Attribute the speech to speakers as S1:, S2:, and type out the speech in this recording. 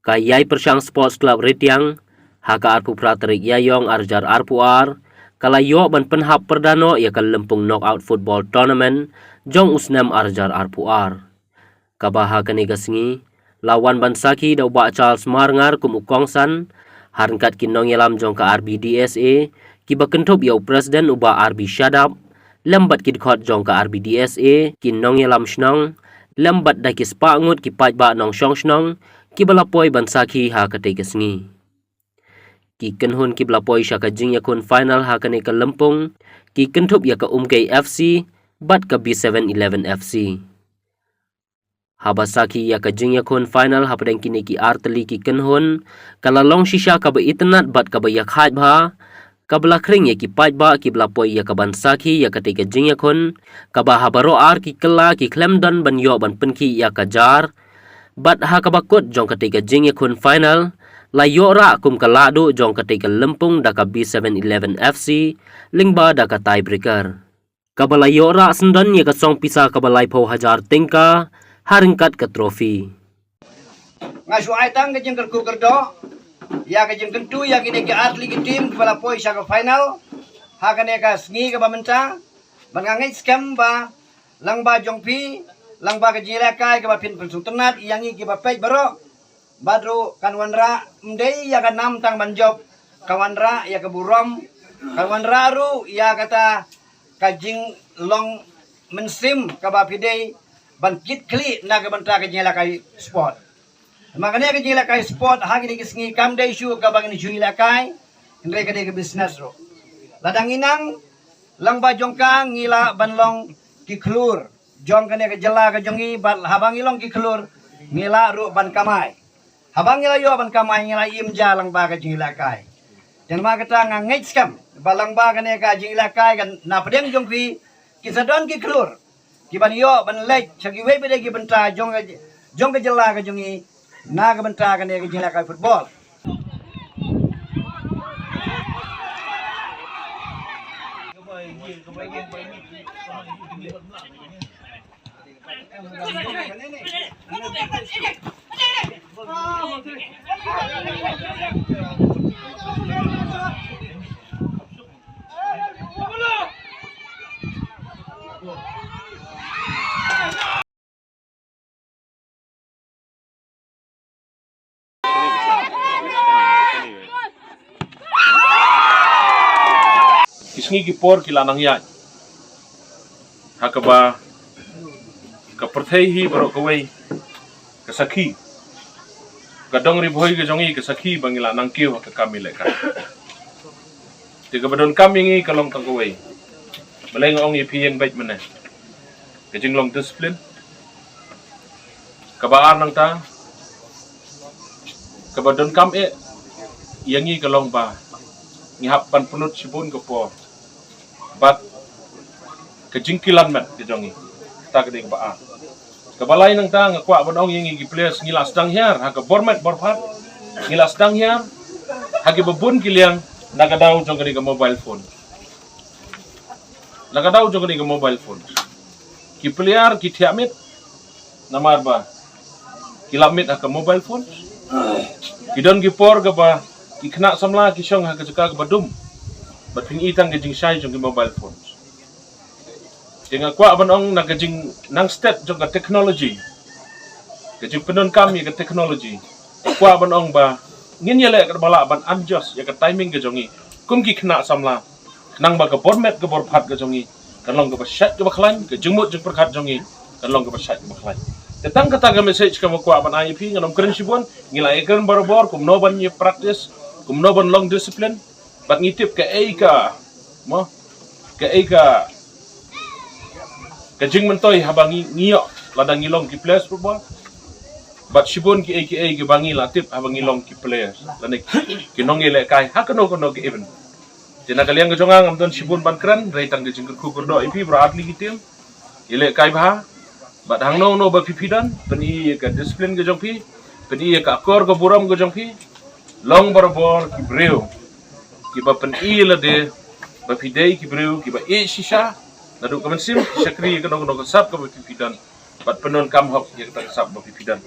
S1: Kayai Persiang Sports Club Retiang, haka arpu praterik yayong arjar arpuar, kalayo ban penhap perdano ia ke lempung knockout football tournament, jong usnam arjar arpuar. Kabaha kaniga sengi, lawan bansaki dau ba Charles Marngar kum ukongsan, harngkat kinong yalam jong ka RBDSA, kiba kentup yau presiden uba RB Shadab, lambat kidkot jong ka RBDSA, kinong yalam shnong, lambat da kispangut kipat ba nong shong shnong, kibalapoi bansaki ha katiga sengi. Ki kenhun kibalapoi syaka jing yakun final ha kanika lempung, ki kentup ya ka umkay FC, bat ka B711 FC. Habasaki ya ka jing yakun final ha padang kini ki arteli ki kenhun, kalalong shisha ka ba internet bat ka ba yak haid ba, kabla kring ya ki pat ba ki belapoi ya ka bansaki ya katiga jing yakun, kaba habaro ar ki kela ki klemdon ban yo ban penki ya ka jar, bat ha kabakut jong katiga jing yakun final, la yora kum kaladu jong katiga lempung da ka B711 FC, lingba da ka tiebreaker. Kabala yora sendan ya ka song pisa kabalai po hajar tingka, haringkat ke trofi.
S2: Ngasu aitang ke jengkel kukerdo, ya ke jengkel tu ya kini ke atli ke tim kepala poi syak final, ha kene ka sengi ke bamenta, bangangai scam ba, lang ba jongpi, lang ba ke jilakai ke bapin pensung tenat, yangi ke bapej baro, badru kanwanra mdei ya ke nam tang banjob, kawanra ya ke burom, kawanra ru ya kata kajing long mensim ke bapidei, bangkit kli na ke banta ke jilakai sport. Makanya ke jilakai sport ha kini kesengi kamdai syu ka bang ni jilakai ndre ke de business ro. Ladang inang lang ba jongka ngila banlong ki klur. Jong kene ke jela ke jongi bat habang ilong ki klur ngila ru ban kamai. Habang ngila yo ban kamai ngila im jalang ba ke jilakai. Dan ma kata ngait skam balang ba kene ka jilakai kan na pedeng jongki kisadon ki klur. Kiban yo ban lek chagi we bede ki benta jong ke jela ke jongi na ke benta ke ne ke jela ka football.
S3: Kisngi kipor kilanang yan. Hakaba kaperthehi barok kawai kasaki. Kadong riboy kejongi kasaki bangila nang kiu hak kami leka. Tiga badon kami ngi kalong tang kawai. Beleng ong ipien baik mana. Kejing long disiplin. Kabaan nang ta. Kabadon kam yangi kalong ba. Ngihapan penut sibun kepo. Bat kejingkilan mat kejongi ta kede ba kabalai nang ta ngakwa bonong yang players ngilas dang hiar ha ka bormat borpat ngilas dang hiar ha ke bebun kiliang nagadau jong kede mobile phone ki player ki thiamit namar ba kilamit ha ka mobile phone kidon ki por ga ba ki khna samla ki shong ha ka jaka ka badum bat ping itang gejing shai jong mobile phones. Dengan kuat banong na gejing nang step jong ka technology. Gejing penon kami ka technology. Kuat banong ba ngin yele ka bala ban anjos ya ka timing gejongi. Kum ki kena samla. Nang ba ka format ka borphat gejongi. Kanlong ka ba shat ka baklan ka jengmut jeng perkhat jongi. Kanlong ka ba shat ka baklan. Tetang kata ka message ka kuat ban IP nganom keren sibon ngila ekern barobor kum no ban ye practice kum no ban long discipline. Bat ngitip ke Eika, ke jing mentoy habangi ngiyok ladang ngilong ki players football. Bat sibun ki AKA ki bangi latip habangi long ki players. Lanik kinong ile kai hakano kono ki even. Tina kalian kejongang amton sibun ban keren reitang ke jing ku kurdo ipi beratli ki tim. Ile kai bah. Bat hangno no ba pipidan peni ka discipline ke jongpi, peni ka akor ke buram ke jongpi. Long barabor ki breu. Kiba pen ila de ba pidei ki breu kiba shisha nadu kaman sim syakri ka no sap ka pipidan bat penon kam hok ya ka sap ba pipidan.